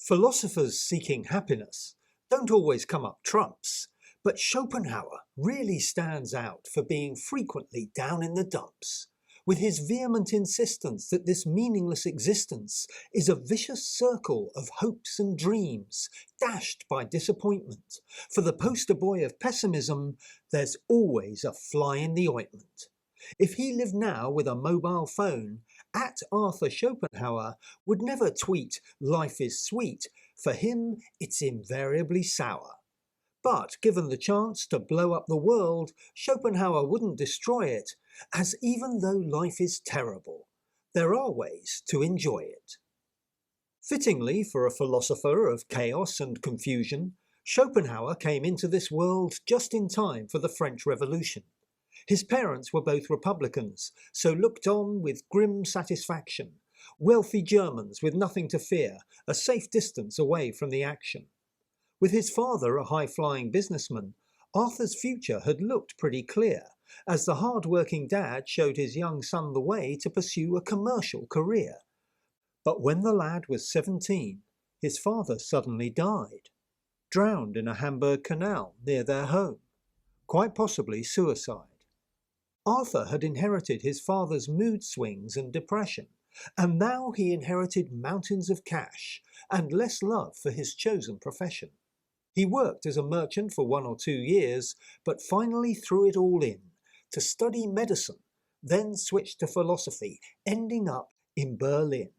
Philosophers seeking happiness don't always come up trumps, but Schopenhauer really stands out for being frequently down in the dumps, with his vehement insistence that this meaningless existence is a vicious circle of hopes and dreams, dashed by disappointment. For the poster boy of pessimism, there's always a fly in the ointment. If he lived now with a mobile phone, at Arthur Schopenhauer would never tweet, "Life is sweet." For him, it's invariably sour. But given the chance to blow up the world, Schopenhauer wouldn't destroy it, as even though life is terrible, there are ways to enjoy it. Fittingly for a philosopher of chaos and confusion, Schopenhauer came into this world just in time for the French Revolution. His parents were both Republicans, so looked on with grim satisfaction, wealthy Germans with nothing to fear, a safe distance away from the action. With his father a high-flying businessman, Arthur's future had looked pretty clear, as the hard-working dad showed his young son the way to pursue a commercial career. But when the lad was 17, his father suddenly died, drowned in a Hamburg canal near their home, quite possibly suicide. Arthur had inherited his father's mood swings and depression, and now he inherited mountains of cash and less love for his chosen profession. He worked as a merchant for 1 or 2 years, but finally threw it all in to study medicine, then switched to philosophy, ending up in Berlin.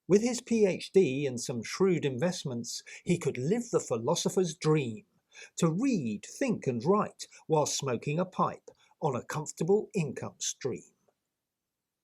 With his PhD and some shrewd investments, he could live the philosopher's dream, to read, think and write while smoking a pipe on a comfortable income stream.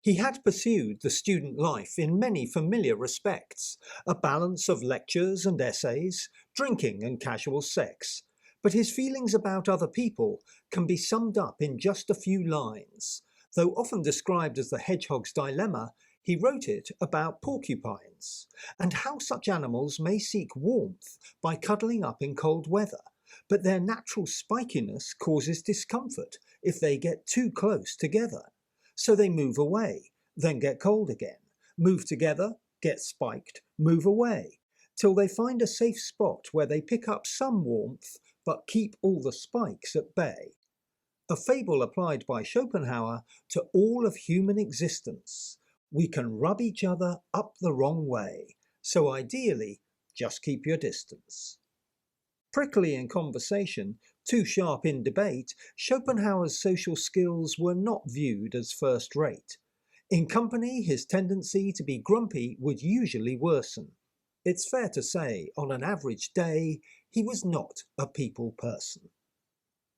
He had pursued the student life in many familiar respects, a balance of lectures and essays, drinking and casual sex, but his feelings about other people can be summed up in just a few lines. Though often described as the Hedgehog's dilemma, he wrote it about porcupines, and how such animals may seek warmth by cuddling up in cold weather, but their natural spikiness causes discomfort if they get too close together. So they move away, then get cold again, move together, get spiked, move away, till they find a safe spot where they pick up some warmth but keep all the spikes at bay. A fable applied by Schopenhauer to all of human existence. We can rub each other up the wrong way, so ideally, just keep your distance. Prickly in conversation, too sharp in debate, Schopenhauer's social skills were not viewed as first-rate. In company, his tendency to be grumpy would usually worsen. It's fair to say, on an average day, he was not a people person.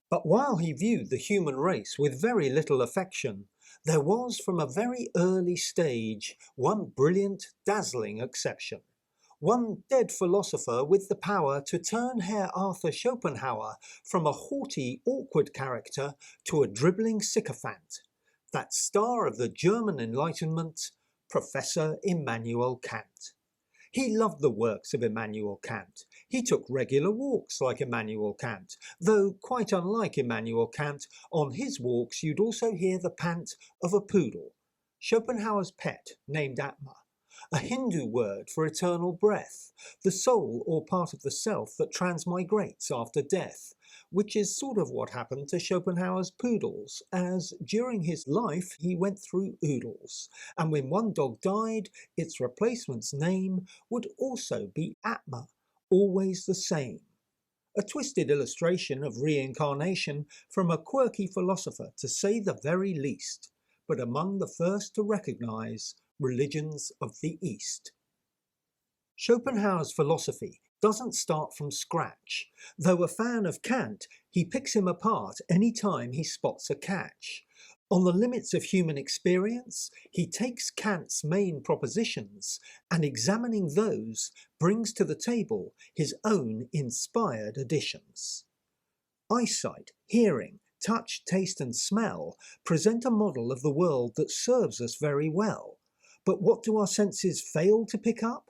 But while he viewed the human race with very little affection, there was from a very early stage one brilliant, dazzling exception. One dead philosopher with the power to turn Herr Arthur Schopenhauer from a haughty, awkward character to a dribbling sycophant. That star of the German Enlightenment, Professor Immanuel Kant. He loved the works of Immanuel Kant. He took regular walks like Immanuel Kant, though quite unlike Immanuel Kant, on his walks you'd also hear the pant of a poodle, Schopenhauer's pet named Atma. A Hindu word for eternal breath, the soul or part of the self that transmigrates after death, which is sort of what happened to Schopenhauer's poodles, as during his life he went through oodles, and when one dog died, its replacement's name would also be Atma, always the same. A twisted illustration of reincarnation from a quirky philosopher, to say the very least, but among the first to recognise religions of the East. Schopenhauer's philosophy doesn't start from scratch. Though a fan of Kant, he picks him apart any time he spots a catch. On the limits of human experience, he takes Kant's main propositions and, examining those, brings to the table his own inspired additions. Eyesight, hearing, touch, taste and smell present a model of the world that serves us very well. But what do our senses fail to pick up?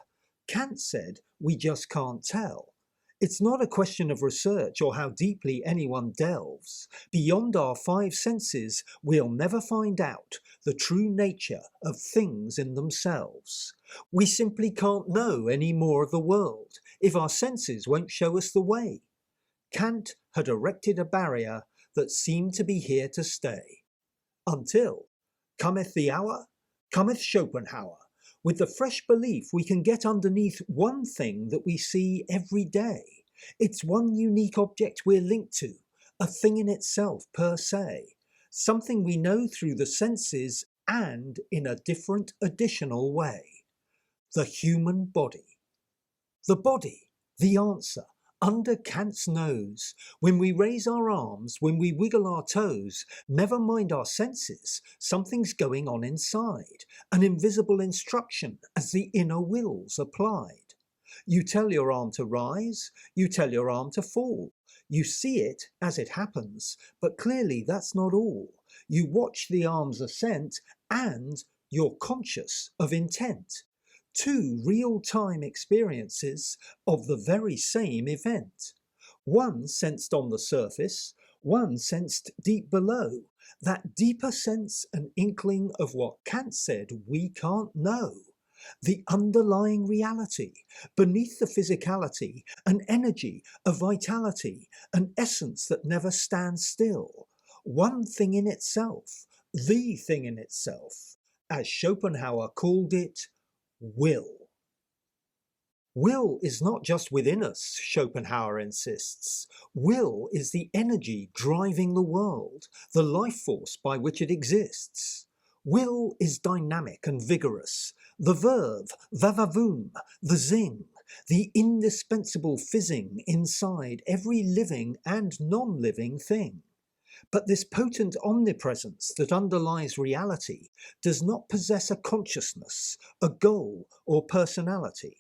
Kant said, we just can't tell. It's not a question of research or how deeply anyone delves. Beyond our five senses, we'll never find out the true nature of things in themselves. We simply can't know any more of the world if our senses won't show us the way. Kant had erected a barrier that seemed to be here to stay. Until cometh the hour, cometh Schopenhauer, with the fresh belief we can get underneath one thing that we see every day. It's one unique object we're linked to, a thing in itself per se, something we know through the senses and in a different additional way. The human body. The body, the answer, under Kant's nose. When we raise our arms, when we wiggle our toes, never mind our senses, something's going on inside, an invisible instruction as the inner will's applied. You tell your arm to rise, you tell your arm to fall. You see it as it happens, but clearly that's not all. You watch the arm's ascent and you're conscious of intent. Two real-time experiences of the very same event. One sensed on the surface, one sensed deep below. That deeper sense and inkling of what Kant said we can't know. The underlying reality, beneath the physicality, an energy, a vitality, an essence that never stands still. One thing in itself, the thing in itself, as Schopenhauer called it, will. Will is not just within us, Schopenhauer insists. Will is the energy driving the world, the life force by which it exists. Will is dynamic and vigorous, the verve, vavavoom, the zing, the indispensable fizzing inside every living and non-living thing. But this potent omnipresence that underlies reality does not possess a consciousness, a goal, or personality.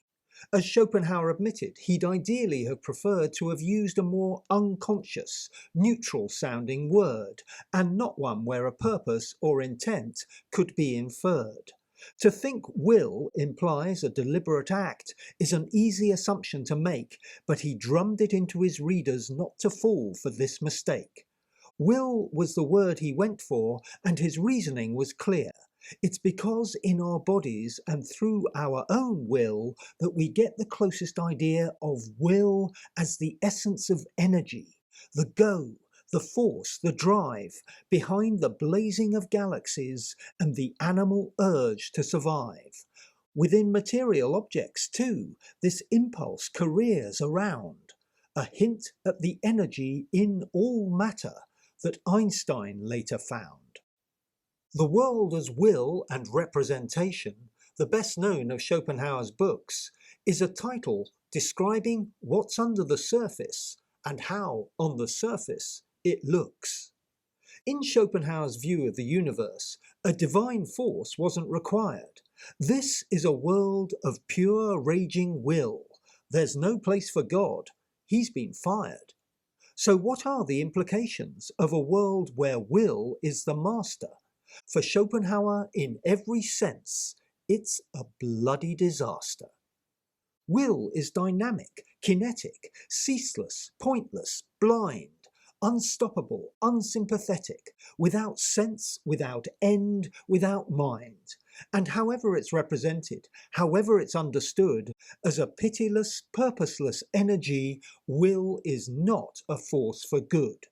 As Schopenhauer admitted, he'd ideally have preferred to have used a more unconscious, neutral-sounding word, and not one where a purpose or intent could be inferred. To think will implies a deliberate act is an easy assumption to make, but he drummed it into his readers not to fall for this mistake. Will was the word he went for, and his reasoning was clear. It's because in our bodies and through our own will that we get the closest idea of will as the essence of energy, the go, the force, the drive, behind the blazing of galaxies and the animal urge to survive. Within material objects, too, this impulse careers around, a hint at the energy in all matter that Einstein later found. The World as Will and Representation, the best known of Schopenhauer's books, is a title describing what's under the surface and how, on the surface, it looks. In Schopenhauer's view of the universe, a divine force wasn't required. This is a world of pure raging will. There's no place for God. He's been fired. So what are the implications of a world where will is the master? For Schopenhauer, in every sense, it's a bloody disaster. Will is dynamic, kinetic, ceaseless, pointless, blind, unstoppable, unsympathetic, without sense, without end, without mind. And however it's represented, however it's understood, as a pitiless, purposeless energy, will is not a force for good.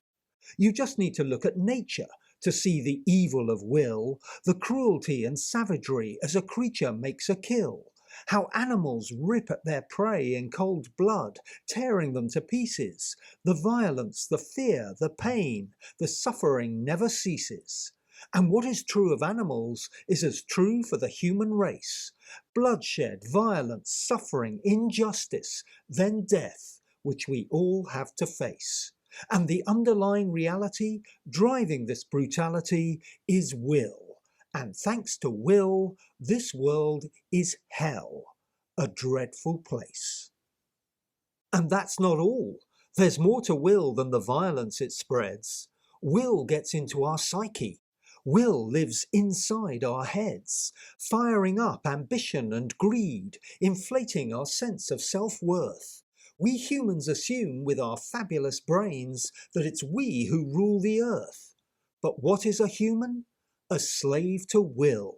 You just need to look at nature to see the evil of will, the cruelty and savagery as a creature makes a kill, how animals rip at their prey in cold blood, tearing them to pieces. The violence, the fear, the pain, the suffering never ceases. And what is true of animals is as true for the human race. Bloodshed, violence, suffering, injustice, then death, which we all have to face. And the underlying reality driving this brutality is will. And thanks to will, this world is hell, a dreadful place. And that's not all. There's more to will than the violence it spreads. Will gets into our psyche. Will lives inside our heads, firing up ambition and greed, inflating our sense of self-worth. We humans assume with our fabulous brains that it's we who rule the earth. But what is a human? A slave to will,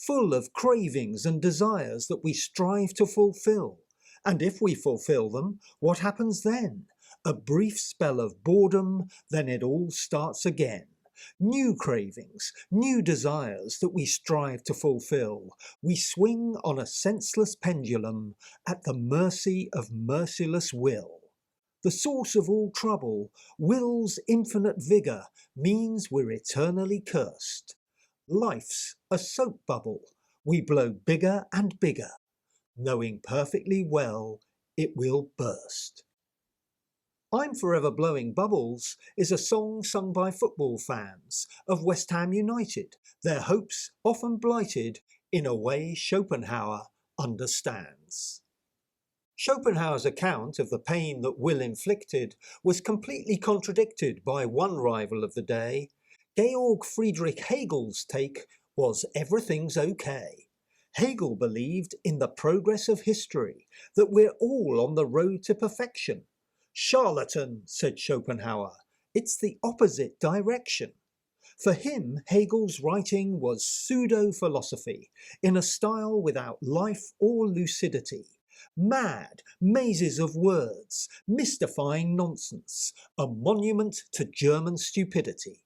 full of cravings and desires that we strive to fulfill. And if we fulfill them, what happens then? A brief spell of boredom, then it all starts again. New cravings, new desires that we strive to fulfill. We swing on a senseless pendulum at the mercy of merciless will. The source of all trouble, will's infinite vigour, means we're eternally cursed. Life's a soap bubble. We blow bigger and bigger, knowing perfectly well it will burst. I'm Forever Blowing Bubbles is a song sung by football fans of West Ham United, their hopes often blighted in a way Schopenhauer understands. Schopenhauer's account of the pain that will inflicted was completely contradicted by one rival of the day. Georg Friedrich Hegel's take was everything's okay. Hegel believed in the progress of history, that we're all on the road to perfection. Charlatan, said Schopenhauer, it's the opposite direction. For him, Hegel's writing was pseudo-philosophy, in a style without life or lucidity. Mad mazes of words, mystifying nonsense, a monument to German stupidity.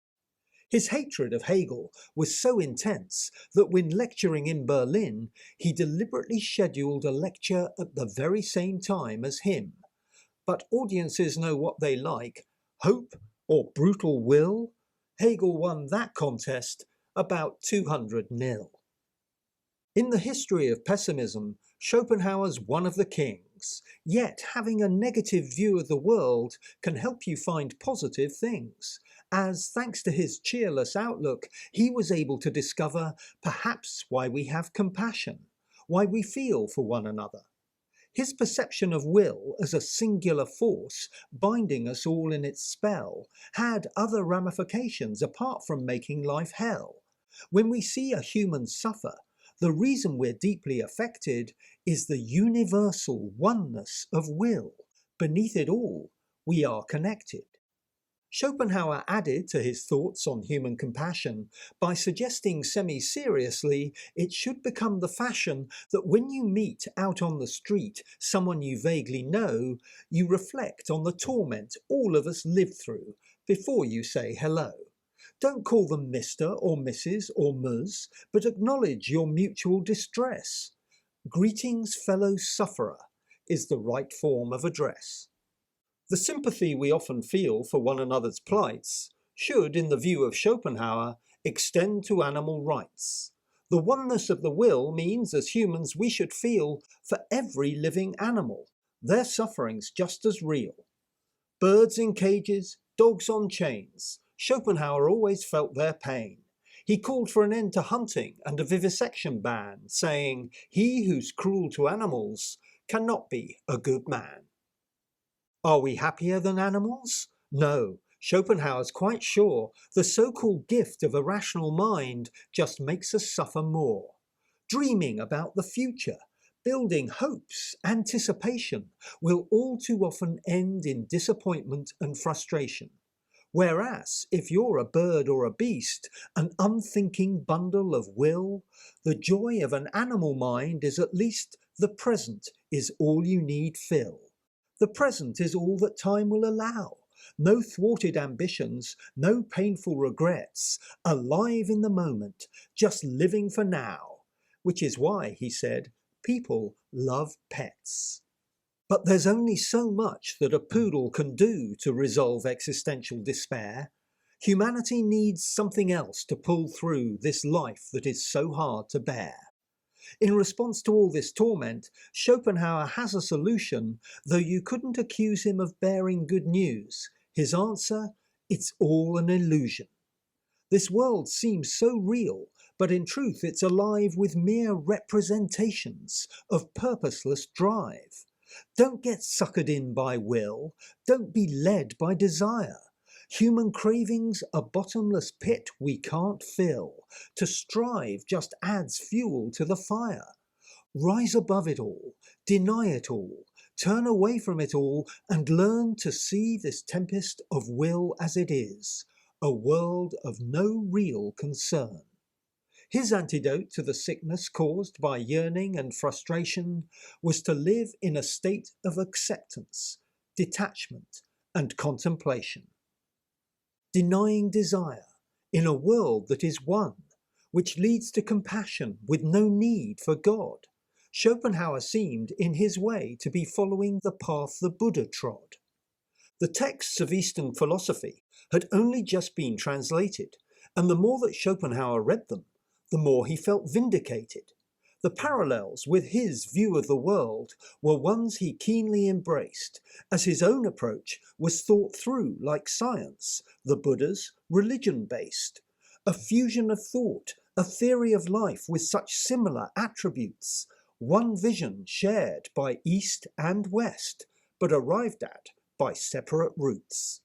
His hatred of Hegel was so intense that when lecturing in Berlin, he deliberately scheduled a lecture at the very same time as him. But audiences know what they like, hope or brutal will. Hegel won that contest about 200-0. In the history of pessimism, Schopenhauer's one of the kings, yet having a negative view of the world can help you find positive things, as thanks to his cheerless outlook, he was able to discover perhaps why we have compassion, why we feel for one another. His perception of will as a singular force binding us all in its spell had other ramifications apart from making life hell. When we see a human suffer, the reason we're deeply affected is the universal oneness of will. Beneath it all, we are connected. Schopenhauer added to his thoughts on human compassion by suggesting semi-seriously it should become the fashion that when you meet out on the street someone you vaguely know, you reflect on the torment all of us live through before you say hello. Don't call them Mr. or Mrs. or Ms., but acknowledge your mutual distress. Greetings, fellow sufferer, is the right form of address. The sympathy we often feel for one another's plights should, in the view of Schopenhauer, extend to animal rights. The oneness of the will means as humans we should feel for every living animal, their suffering's just as real. Birds in cages, dogs on chains, Schopenhauer always felt their pain. He called for an end to hunting and a vivisection ban, saying, "He who's cruel to animals cannot be a good man." Are we happier than animals? No, Schopenhauer's quite sure the so-called gift of a rational mind just makes us suffer more. Dreaming about the future, building hopes, anticipation, will all too often end in disappointment and frustration. Whereas, if you're a bird or a beast, an unthinking bundle of will, the joy of an animal mind is at least the present is all you need fill. The present is all that time will allow. No thwarted ambitions, no painful regrets, alive in the moment, just living for now. Which is why, he said, people love pets. But there's only so much that a poodle can do to resolve existential despair. Humanity needs something else to pull through this life that is so hard to bear. In response to all this torment, Schopenhauer has a solution, though you couldn't accuse him of bearing good news. His answer, it's all an illusion. This world seems so real, but in truth it's alive with mere representations of purposeless drive. Don't get suckered in by will, don't be led by desire. Human cravings a bottomless pit we can't fill. To strive just adds fuel to the fire. Rise above it all, deny it all, Turn away from it all and learn to see this tempest of will as it is, a world of no real concern. His antidote to the sickness caused by yearning and frustration was to live in a state of acceptance, detachment, and contemplation. Denying desire in a world that is one, which leads to compassion with no need for God, Schopenhauer seemed, in his way, to be following the path the Buddha trod. The texts of Eastern philosophy had only just been translated, and the more that Schopenhauer read them, the more he felt vindicated. The parallels with his view of the world were ones he keenly embraced, as his own approach was thought through like science, the Buddha's religion-based. A fusion of thought, a theory of life with such similar attributes, one vision shared by East and West, but arrived at by separate routes.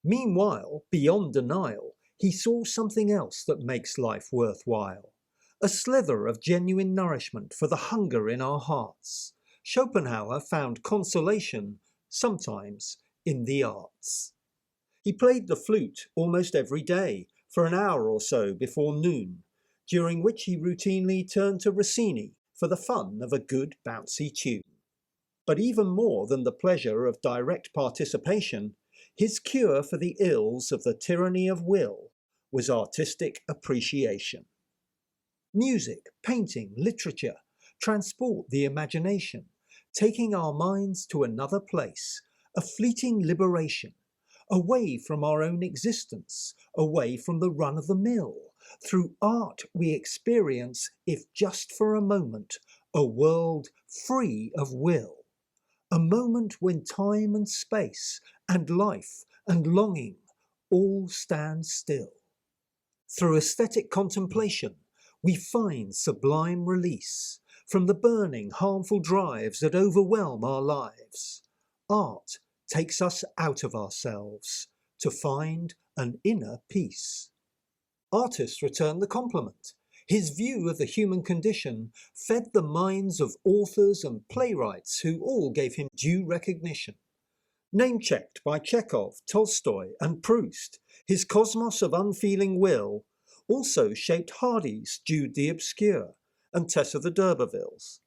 Meanwhile, beyond denial, he saw something else that makes life worthwhile, a slither of genuine nourishment for the hunger in our hearts. Schopenhauer found consolation, sometimes, in the arts. He played the flute almost every day, for an hour or so before noon, during which he routinely turned to Rossini for the fun of a good bouncy tune. But even more than the pleasure of direct participation, his cure for the ills of the tyranny of will was artistic appreciation. Music, painting, literature transport the imagination, taking our minds to another place, a fleeting liberation, away from our own existence, away from the run-of-the-mill. Through art we experience, if just for a moment, a world free of will. A moment when time and space and life and longing all stand still. Through aesthetic contemplation, we find sublime release from the burning, harmful drives that overwhelm our lives. Art takes us out of ourselves to find an inner peace. Artists return the compliment. His view of the human condition fed the minds of authors and playwrights who all gave him due recognition. Name-checked by Chekhov, Tolstoy and Proust, his cosmos of unfeeling will also shaped Hardy's Jude the Obscure and Tessa the d'Urbervilles.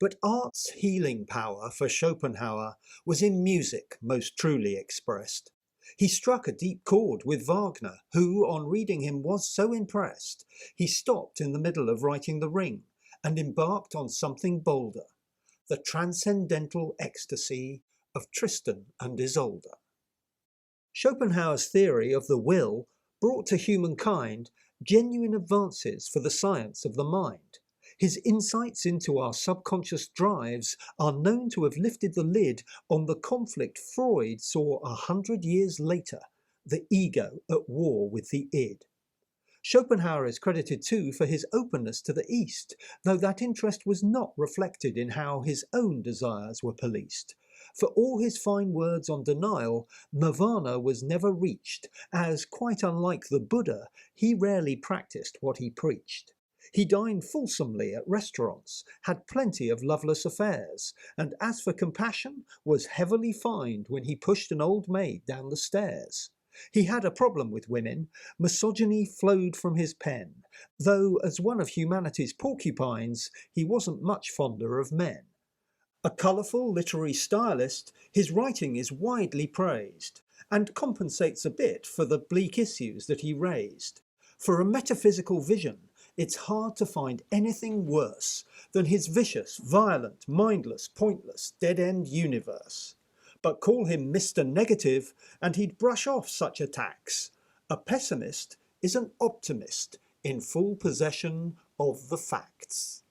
But art's healing power for Schopenhauer was in music most truly expressed. He struck a deep chord with Wagner, who, on reading him, was so impressed, he stopped in the middle of writing The Ring and embarked on something bolder, the transcendental ecstasy of Tristan and Isolde. Schopenhauer's theory of the will brought to humankind genuine advances for the science of the mind. His insights into our subconscious drives are known to have lifted the lid on the conflict Freud saw 100 years later, the ego at war with the id. Schopenhauer is credited too for his openness to the East, though that interest was not reflected in how his own desires were policed. For all his fine words on denial, nirvana was never reached, as, quite unlike the Buddha, he rarely practiced what he preached. He dined fulsomely at restaurants, had plenty of loveless affairs, and as for compassion, was heavily fined when he pushed an old maid down the stairs. He had a problem with women. Misogyny flowed from his pen, though as one of humanity's porcupines, he wasn't much fonder of men. A colourful literary stylist, his writing is widely praised, and compensates a bit for the bleak issues that he raised. For a metaphysical vision, it's hard to find anything worse than his vicious, violent, mindless, pointless, dead-end universe. But call him Mr. Negative, and he'd brush off such attacks. A pessimist is an optimist in full possession of the facts.